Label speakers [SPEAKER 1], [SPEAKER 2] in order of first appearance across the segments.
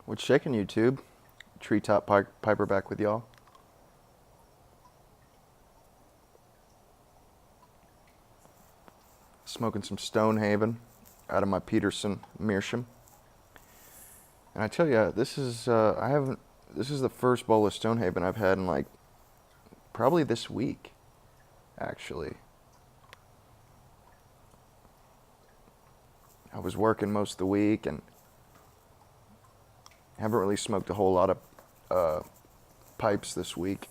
[SPEAKER 1] What's shaking, YouTube? Treetop Piper back with y'all. Smoking some Stonehaven out of my Peterson Meerschaum. And I tell you, this is this is the first bowl of Stonehaven I've had in like probably this week, actually. I was working most of the week and haven't really smoked a whole lot of pipes this week.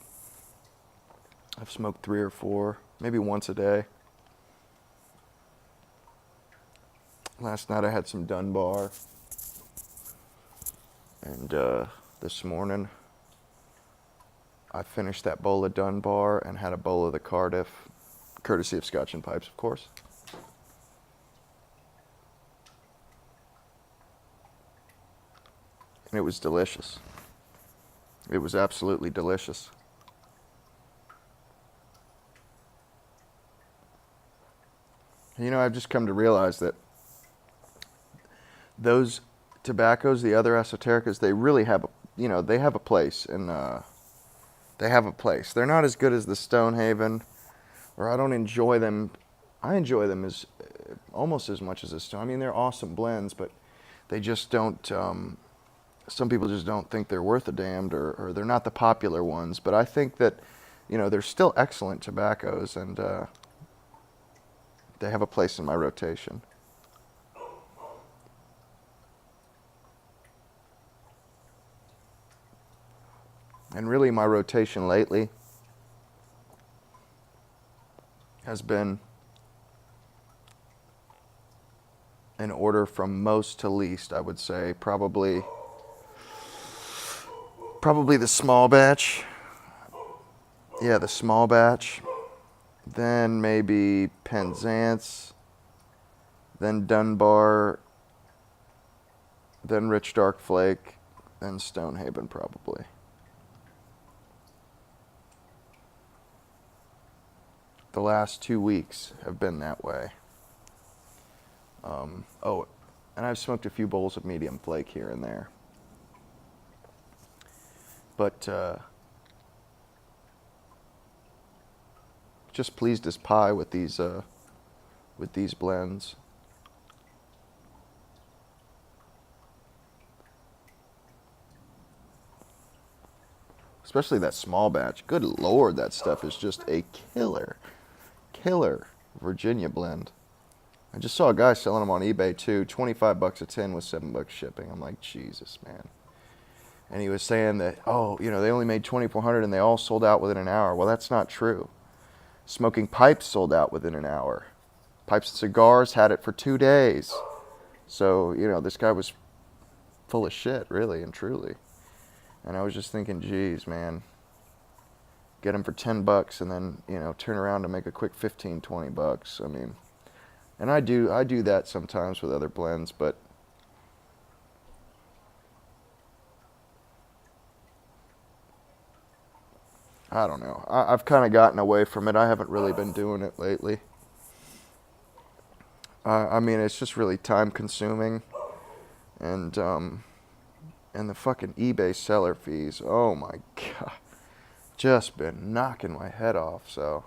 [SPEAKER 1] I've smoked 3 or 4, maybe once a day. Last night I had some Dunbar, and this morning I finished that bowl of Dunbar and had a bowl of the Cardiff, courtesy of Scotch and Pipes, of course. And it was delicious. It was absolutely delicious. You know, I've just come to realize that those tobaccos, the other esotericas, they really have, they have a place, and they have a place. They're not as good as the Stonehaven, or I don't enjoy them. I enjoy them as almost as much as the Stone. I mean, they're awesome blends, but they just don't. Some people just don't think they're worth a damned, or they're not the popular ones. But I think that, they're still excellent tobaccos, and they have a place in my rotation. And really, my rotation lately has been in order from most to least, I would say. Probably the small batch. Yeah, the small batch. Then maybe Penzance. Then Dunbar. Then Rich Dark Flake. Then Stonehaven, probably. The last 2 weeks have been that way. And I've smoked a few bowls of medium flake here and there. But just pleased as pie with these blends. Especially that small batch. Good Lord, that stuff is just a killer Virginia blend. I just saw a guy selling them on eBay too. $25 a tin with $7 shipping. I'm like, Jesus, man. And he was saying that, they only made 2,400 and they all sold out within an hour. Well, that's not true. Smoking Pipes sold out within an hour. Pipes and Cigars had it for 2 days. So, this guy was full of shit, really and truly. And I was just thinking, geez, man, get them for $10 and then, turn around and make a quick 15, $20. I mean, and I do that sometimes with other blends, but I don't know. I've kind of gotten away from it. I haven't really been doing it lately. I mean, it's just really time consuming, and the fucking eBay seller fees. Oh my God, just been knocking my head off. So.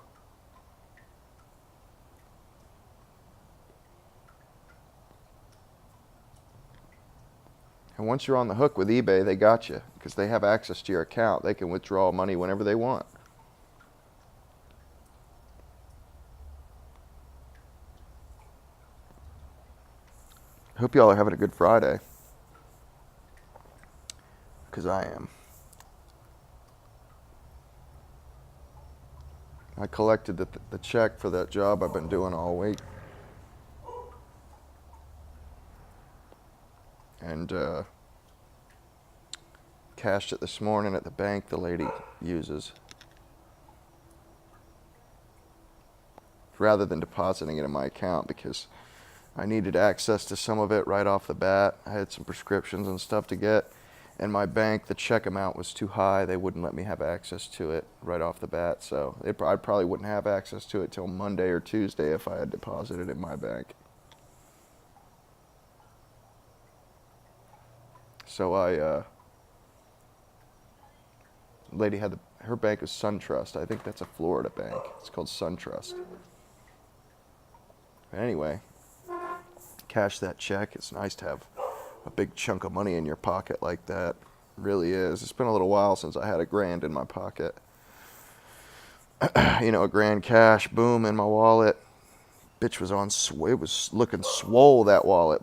[SPEAKER 1] And once you're on the hook with eBay, they got you because they have access to your account. They can withdraw money whenever they want. I hope y'all are having a good Friday, because I am. I collected the check for that job I've been doing all week. And cashed it this morning at the bank the lady uses, rather than depositing it in my account, because I needed access to some of it right off the bat. I had some prescriptions and stuff to get, and my bank, the check amount was too high. They wouldn't let me have access to it right off the bat, so I probably wouldn't have access to it till Monday or Tuesday if I had deposited it in my bank. So lady had her bank is SunTrust. I think that's a Florida bank. It's called SunTrust. Anyway, cash that check. It's nice to have a big chunk of money in your pocket like that. It really is. It's been a little while since I had $1,000 in my pocket. You know, $1,000 cash, boom, in my wallet. Bitch was on, it was looking swole, that wallet.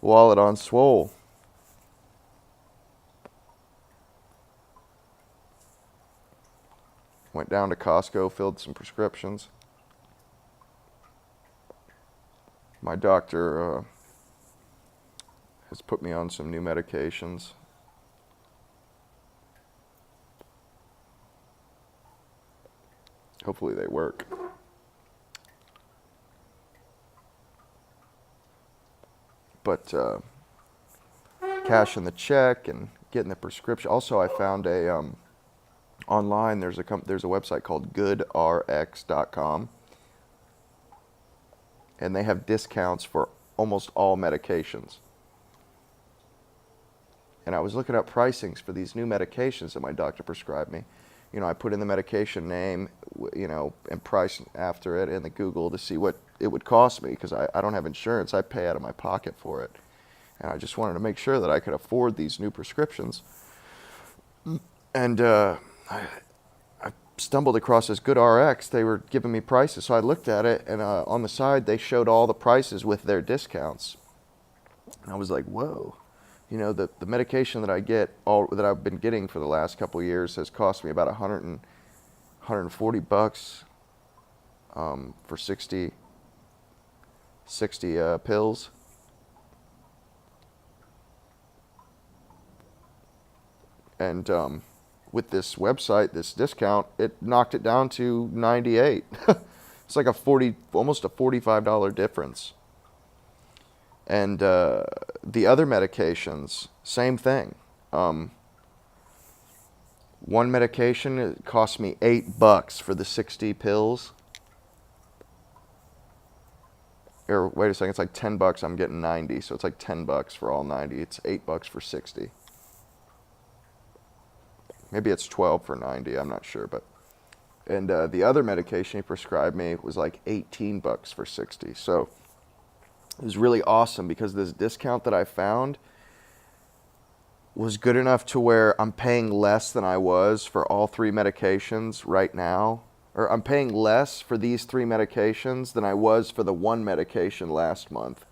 [SPEAKER 1] Wallet on swole. Went down to Costco, filled some prescriptions. My doctor has put me on some new medications. Hopefully they work. But cashing the check and getting the prescription. Also, I found a online. There's a website called GoodRx.com, and they have discounts for almost all medications. And I was looking up pricings for these new medications that my doctor prescribed me. You know, I put in the medication name, you know, and price after it in the Google to see what it would cost me, because I don't have insurance. I pay out of my pocket for it. And I just wanted to make sure that I could afford these new prescriptions. And I stumbled across this GoodRx. They were giving me prices. So I looked at it, and on the side, they showed all the prices with their discounts. And I was like, whoa. You know, the medication that I get, that I've been getting for the last couple of years, has cost me about $140 for 60 pills. And with this website, this discount, it knocked it down to $98. It's like almost a $45 difference. And the other medications, same thing. One medication, it cost me $8 for the 60 pills. Or wait a second, it's like $10. I'm getting 90, so it's like $10 for all 90. It's $8 for 60. Maybe it's 12 for 90. I'm not sure, but and the other medication he prescribed me was like $18 for 60. So it was really awesome, because this discount that I found was good enough to where I'm paying less than I was for all 3 medications right now. Or I'm paying less for these 3 medications than I was for the 1 medication last month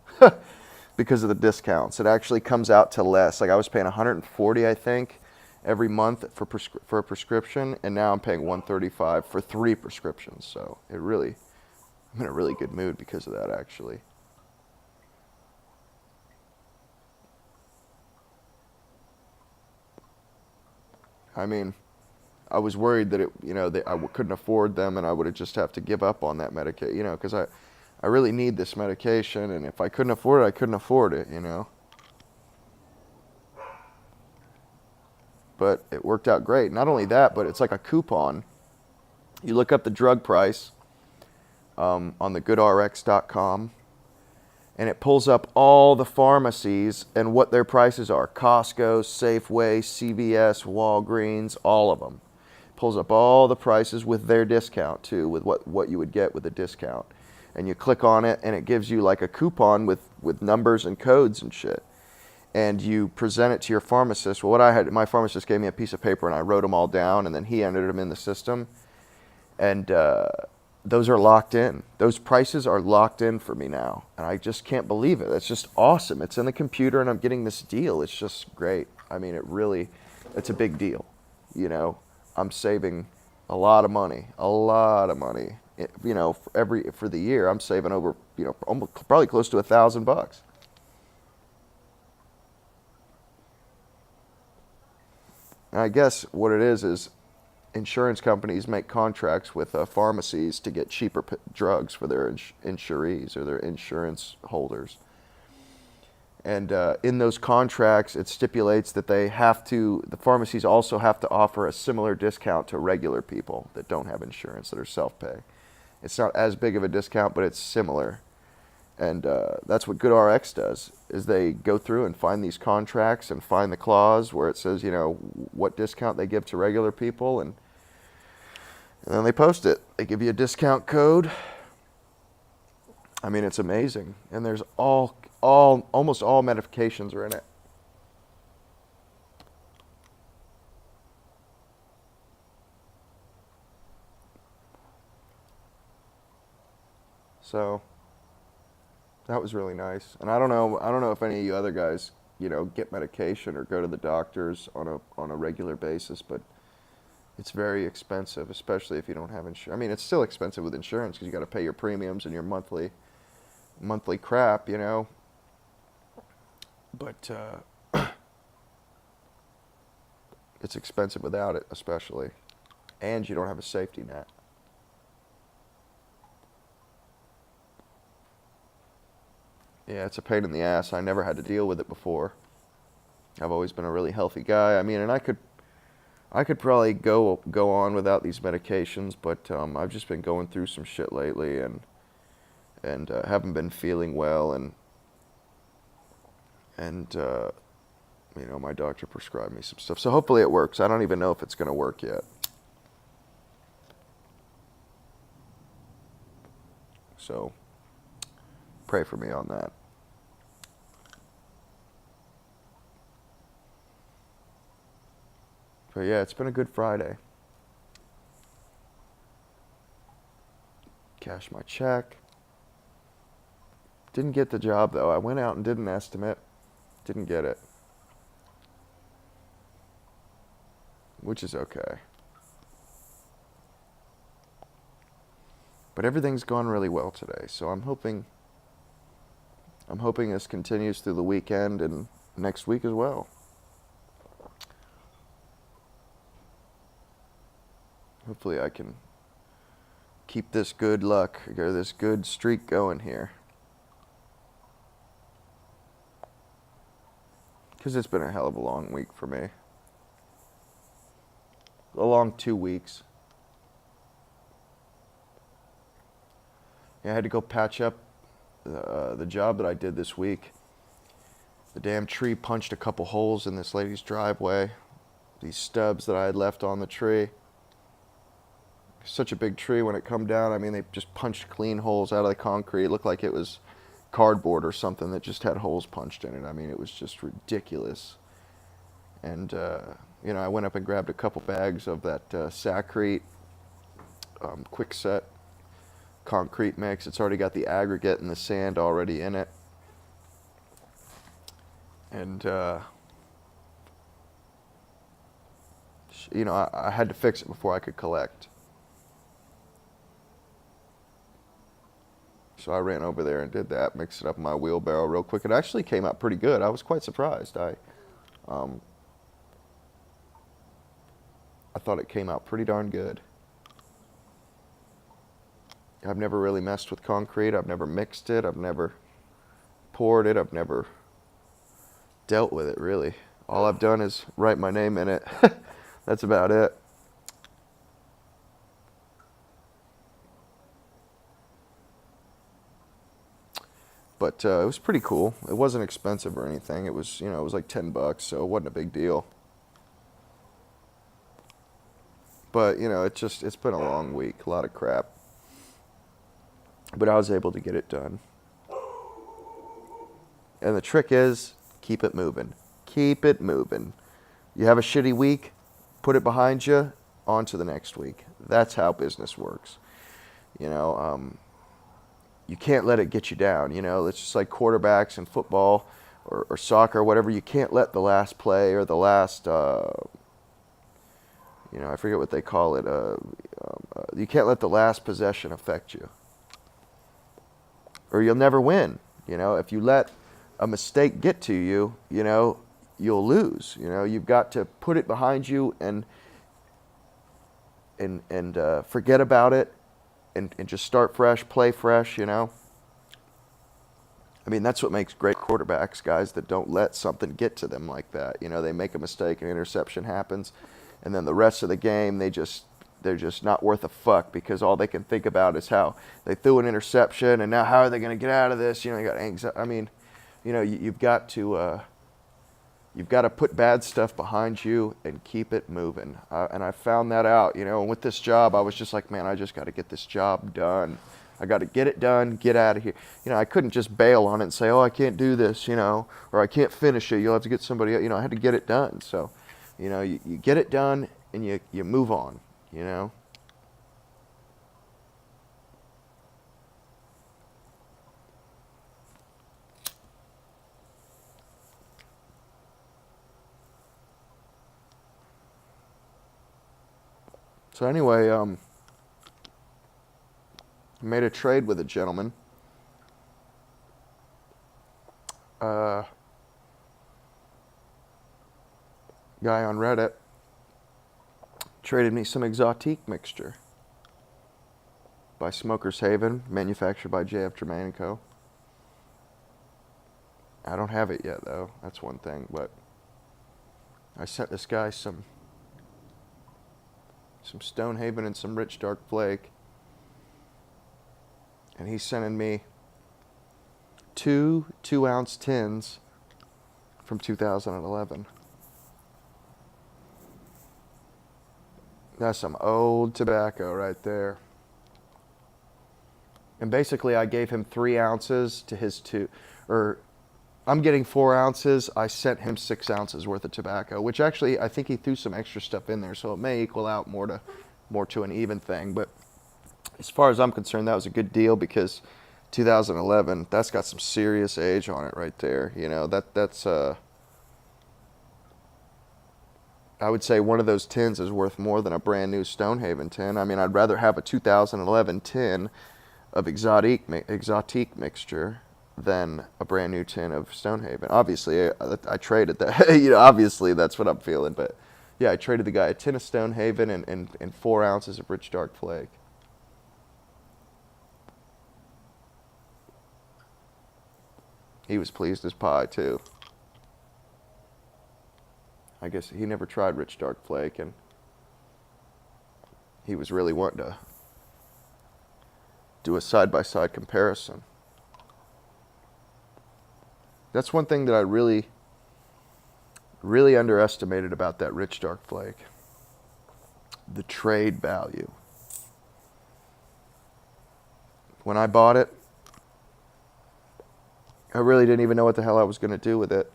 [SPEAKER 1] because of the discounts. It actually comes out to less. Like I was paying $140, I think, every month for a prescription, and now I'm paying $135 for 3 prescriptions. So I'm in a really good mood because of that, actually. I mean, I was worried that I couldn't afford them, and I would just have to give up on that medication, you know, because I really need this medication, and if I couldn't afford it, I couldn't afford it, you know. But it worked out great. Not only that, but it's like a coupon. You look up the drug price on the GoodRx.com, and it pulls up all the pharmacies and what their prices are. Costco, Safeway, CVS, Walgreens, all of them. Pulls up all the prices with their discount too, with what you would get with a discount. And you click on it, and it gives you like a coupon with numbers and codes and shit. And you present it to your pharmacist. Well, my pharmacist gave me a piece of paper, and I wrote them all down, and then he entered them in the system. And those are locked in. Those prices are locked in for me now. And I just can't believe it. It's just awesome. It's in the computer, and I'm getting this deal. It's just great. I mean, it's a big deal. You know, I'm saving a lot of money. You know, for the year, I'm saving over, you know, probably close to $1,000. And I guess what it is insurance companies make contracts with pharmacies to get cheaper drugs for their insurees or their insurance holders. And in those contracts, it stipulates that the pharmacies also have to offer a similar discount to regular people that don't have insurance, that are self-pay. It's not as big of a discount, but it's similar. And that's what GoodRx does, is they go through and find these contracts and find the clause where it says, you know, what discount they give to regular people, and then they post it. They give you a discount code. I mean, it's amazing. And there's almost all medications are in it. So that was really nice. And I don't know if any of you other guys, you know, get medication or go to the doctors on a regular basis, but it's very expensive, especially if you don't have insurance. I mean, it's still expensive with insurance because you got to pay your premiums and your monthly crap, you know. But it's expensive without it, especially. And you don't have a safety net. Yeah, it's a pain in the ass. I never had to deal with it before. I've always been a really healthy guy. I mean, and I could probably go on without these medications, but I've just been going through some shit lately, and haven't been feeling well, and you know, my doctor prescribed me some stuff. So hopefully it works. I don't even know if it's going to work yet. So pray for me on that. But yeah, it's been a good Friday. Cashed my check. Didn't get the job though. I went out and did an estimate. Didn't get it. Which is okay. But everything's gone really well today, so I'm hoping this continues through the weekend and next week as well. Hopefully I can keep this good luck, or this good streak going here. Because it's been a hell of a long week for me. A long 2 weeks. Yeah, I had to go patch up the job that I did this week. The damn tree punched a couple holes in this lady's driveway. These stubs that I had left on the tree. Such a big tree when it come down. I mean, they just punched clean holes out of the concrete. It looked like it was cardboard or something that just had holes punched in it. I mean, it was just ridiculous. And, you know, I went up and grabbed a couple bags of that Sakrete quick set concrete mix. It's already got the aggregate and the sand already in it. And, you know, I had to fix it before I could collect. So I ran over there and did that, mixed it up in my wheelbarrow real quick. It actually came out pretty good. I was quite surprised. I thought it came out pretty darn good. I've never really messed with concrete. I've never mixed it. I've never poured it. I've never dealt with it, really. All I've done is write my name in it. That's about it. But it was pretty cool. It wasn't expensive or anything. It was, you know, it was like $10, so it wasn't a big deal. But, you know, it's been a long week, a lot of crap. But I was able to get it done. And the trick is, keep it moving. Keep it moving. You have a shitty week, put it behind you, on to the next week. That's how business works. You know, you can't let it get you down. You know, it's just like quarterbacks in football or soccer or whatever. You can't let the last play or the last, you know, I forget what they call it. You can't let the last possession affect you, or you'll never win. You know, if you let a mistake get to you, you know, you'll lose. You know, you've got to put it behind you and forget about it. And just start fresh, play fresh, you know. I mean, that's what makes great quarterbacks, guys that don't let something get to them like that. You know, they make a mistake, an interception happens, and then the rest of the game, they just they're just not worth a fuck because all they can think about is how they threw an interception and now how are they going to get out of this? You know, you got anxiety. I mean, you know, you've got to put bad stuff behind you and keep it moving. And I found that out, you know, and with this job, I was just like, man, I just got to get this job done. I got to get it done, get out of here. You know, I couldn't just bail on it and say, oh, I can't do this, you know, or I can't finish it. You'll have to get somebody else. You know, I had to get it done. So, you know, you get it done and you move on, you know. So anyway, I made a trade with a gentleman. Guy on Reddit traded me some Exotique mixture by Smoker's Haven, manufactured by J.F. Germain & Co. I don't have it yet, though. That's one thing, but I sent this guy some Stonehaven and some Rich Dark Flake, and he's sending me two 2-ounce tins from 2011. That's some old tobacco right there. And basically I gave him 3 ounces to his 2, or I'm getting 4 ounces. I sent him 6 ounces worth of tobacco, which actually I think he threw some extra stuff in there, so it may equal out more to an even thing. But as far as I'm concerned, that was a good deal because 2011, that's got some serious age on it right there. You know, that's I would say one of those tins is worth more than a brand new Stonehaven tin. I mean, I'd rather have a 2011 tin of Exotique mixture than a brand new tin of Stonehaven. Obviously, I traded that. You know, obviously that's what I'm feeling. But yeah, I traded the guy a tin of Stonehaven and 4 ounces of Rich Dark Flake. He was pleased as pie too. I guess he never tried Rich Dark Flake, and he was really wanting to do a side-by-side comparison. That's one thing that I really underestimated about that Rich Dark Flake. The trade value. When I bought it, I really didn't even know what the hell I was going to do with it.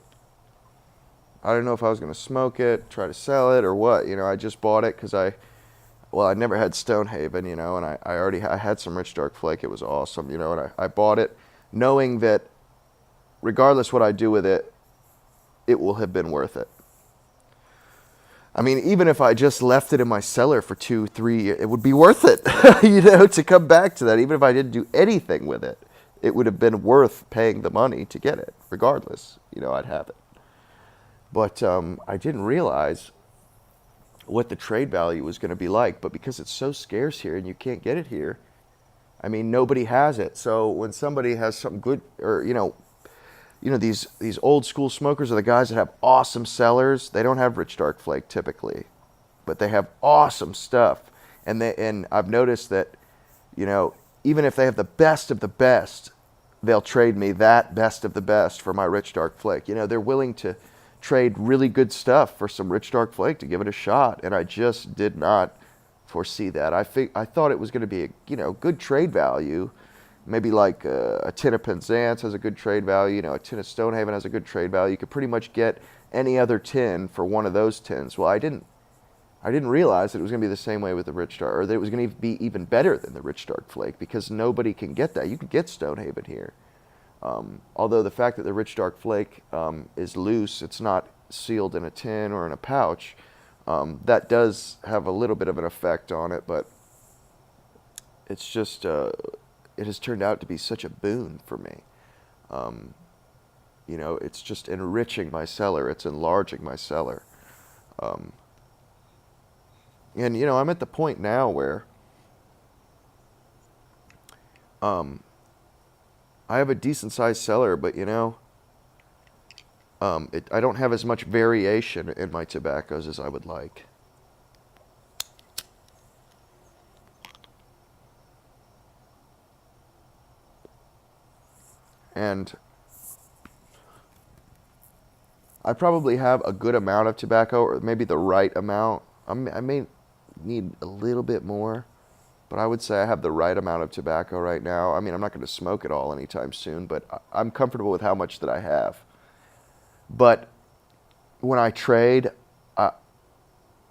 [SPEAKER 1] I didn't know if I was going to smoke it, try to sell it, or what. You know, I just bought it because I never had Stonehaven, you know, and I had some Rich Dark Flake. It was awesome, you know, and I bought it knowing that regardless what I do with it, it will have been worth it. I mean, even if I just left it in my cellar for 2-3 years, it would be worth it, you know, to come back to that. Even if I didn't do anything with it, it would have been worth paying the money to get it. Regardless, you know, I'd have it. But I didn't realize what the trade value was going to be like. But because it's so scarce here and you can't get it here, I mean, nobody has it. So when somebody has something good, or you know, these old school smokers are the guys that have awesome cellars. They don't have Rich Dark Flake typically, but they have awesome stuff. And I've noticed that, you know, even if they have the best of the best, they'll trade me that best of the best for my Rich Dark Flake. You know, they're willing to trade really good stuff for some Rich Dark Flake to give it a shot, and I just did not foresee that. I thought it was going to be a, you know, good trade value, maybe like a tin of Penzance has a good trade value, you know, a tin of Stonehaven has a good trade value. You could pretty much get any other tin for one of those tins. Well, I didn't realize that it was going to be the same way with the Rich Dark, or that it was going to be even better than the Rich Dark Flake, because nobody can get that. You can get Stonehaven here. Although the fact that the Rich Dark Flake is loose, it's not sealed in a tin or in a pouch, that does have a little bit of an effect on it, but it's just, it has turned out to be such a boon for me. You know, it's just enriching my cellar, it's enlarging my cellar. And, you know, I'm at the point now where I have a decent sized cellar, but you know, I don't have as much variation in my tobaccos as I would like. And I probably have a good amount of tobacco, or maybe the right amount. I may need a little bit more, but I would say I have the right amount of tobacco right now. I mean, I'm not going to smoke it all anytime soon, but I'm comfortable with how much that I have. But when I trade,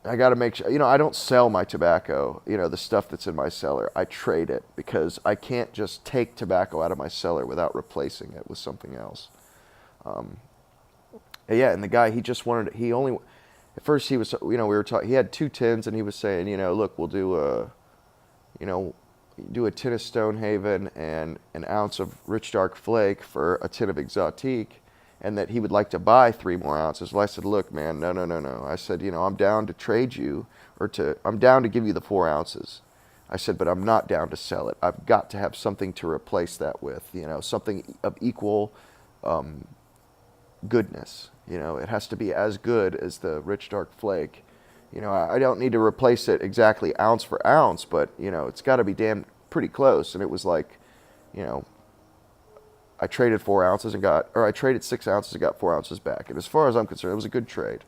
[SPEAKER 1] I got to make sure, I don't sell my tobacco, the stuff that's in my cellar. I trade it because I can't just take tobacco out of my cellar without replacing it with something else. Yeah, and the guy, at first he was, we were talking, he had 2 tins and he was saying, look, we'll do a tin of Stonehaven and an ounce of Rich Dark Flake for a tin of Exotique, and that he would like to buy 3 more ounces. Well, I said, look, man, no. I said, I'm down to trade you, I'm down to give you the 4 ounces. I said, but I'm not down to sell it. I've got to have something to replace that with, something of equal goodness. It has to be as good as the Rich Dark Flake. I don't need to replace it exactly ounce for ounce, but, it's got to be damn pretty close. And it was like, I traded 4 ounces I traded 6 ounces and got 4 ounces back. And as far as I'm concerned, it was a good trade.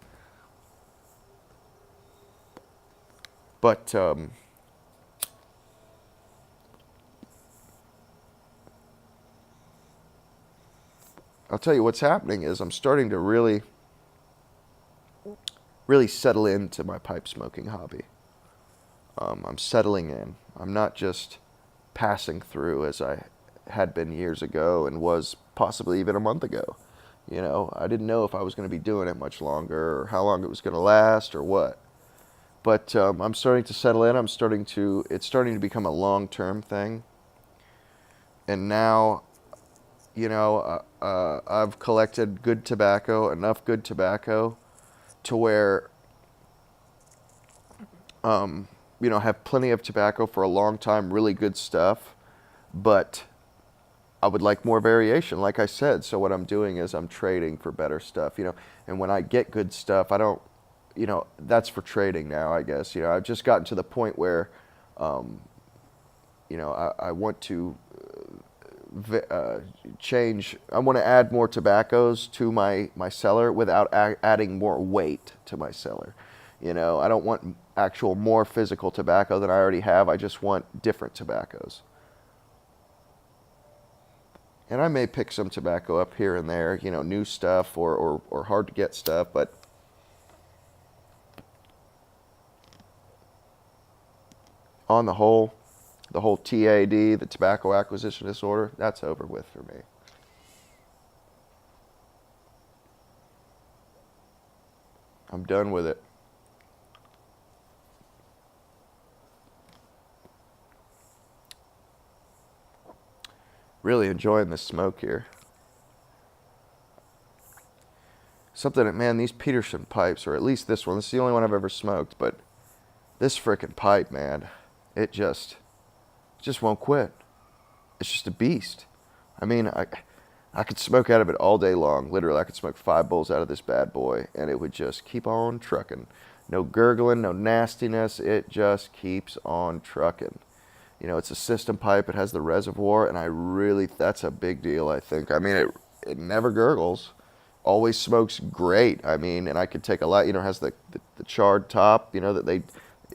[SPEAKER 1] But, I'll tell you what's happening is I'm starting to really settle into my pipe smoking hobby. I'm settling in. I'm not just passing through as I had been years ago and was possibly even a month ago. I didn't know if I was going to be doing it much longer or how long it was going to last or what. But I'm starting to settle in. It's starting to become a long-term thing. And now, I've collected good tobacco, enough good tobacco to where, have plenty of tobacco for a long time, really good stuff, but I would like more variation, like I said. So what I'm doing is I'm trading for better stuff, and when I get good stuff, I don't, that's for trading now, I guess. I've just gotten to the point where, I want to change. I want to add more tobaccos to my cellar without adding more weight to my cellar. I don't want actual more physical tobacco than I already have. I just want different tobaccos. And I may pick some tobacco up here and there, new stuff or hard to get stuff, but on the whole TAD, the tobacco acquisition disorder, that's over with for me. I'm done with it. Really enjoying the smoke here. Something that, man, these Peterson pipes, or at least this one, this is the only one I've ever smoked, but this frickin' pipe, man, it just won't quit. It's just a beast. I mean, I could smoke out of it all day long. Literally, I could smoke 5 bowls out of this bad boy, and it would just keep on trucking. No gurgling, no nastiness. It just keeps on trucking. It's a system pipe. It has the reservoir, and that's a big deal, I think. I mean, it never gurgles. Always smokes great. I mean, and I could take a lot, it has the charred top, that they,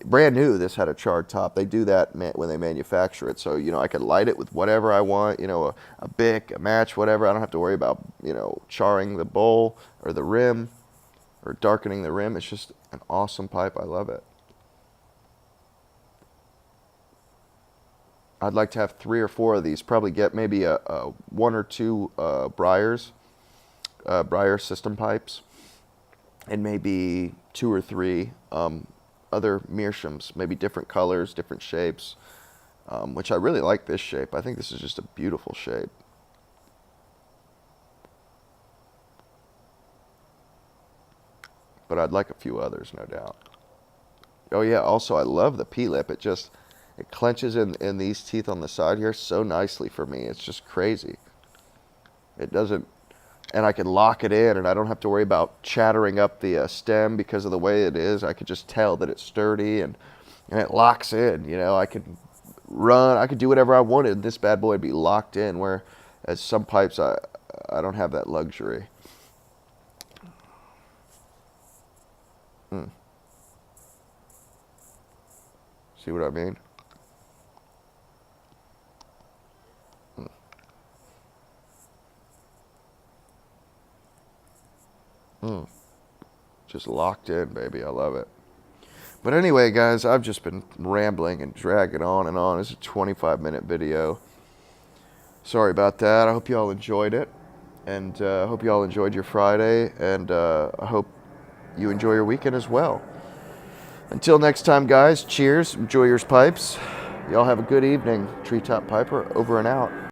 [SPEAKER 1] brand new, this had a charred top. They do that when they manufacture it. So, I could light it with whatever I want, a Bic, a match, whatever. I don't have to worry about, charring the bowl or the rim or darkening the rim. It's just an awesome pipe. I love it. I'd like to have 3 or 4 of these. Probably get maybe a 1 or 2 Breyers system pipes, and maybe 2 or 3 other Meerschaums, maybe different colors, different shapes, which I really like this shape. I think this is just a beautiful shape. But I'd like a few others, no doubt. Oh yeah, also I love the P-lip. It clenches in these teeth on the side here so nicely for me. It's just crazy. It doesn't, and I can lock it in, and I don't have to worry about chattering up the stem because of the way it is. I could just tell that it's sturdy, and it locks in. I could do whatever I wanted. This bad boy would be locked in, where As some pipes, I don't have that luxury. See what I mean? Just locked in, baby. I love it. But anyway, guys, I've just been rambling and dragging on and on. It's a 25-minute video. Sorry about that. I hope you all enjoyed it. And I hope you all enjoyed your Friday. And I hope you enjoy your weekend as well. Until next time, guys, cheers. Enjoy your pipes. Y'all have a good evening. Treetop Piper over and out.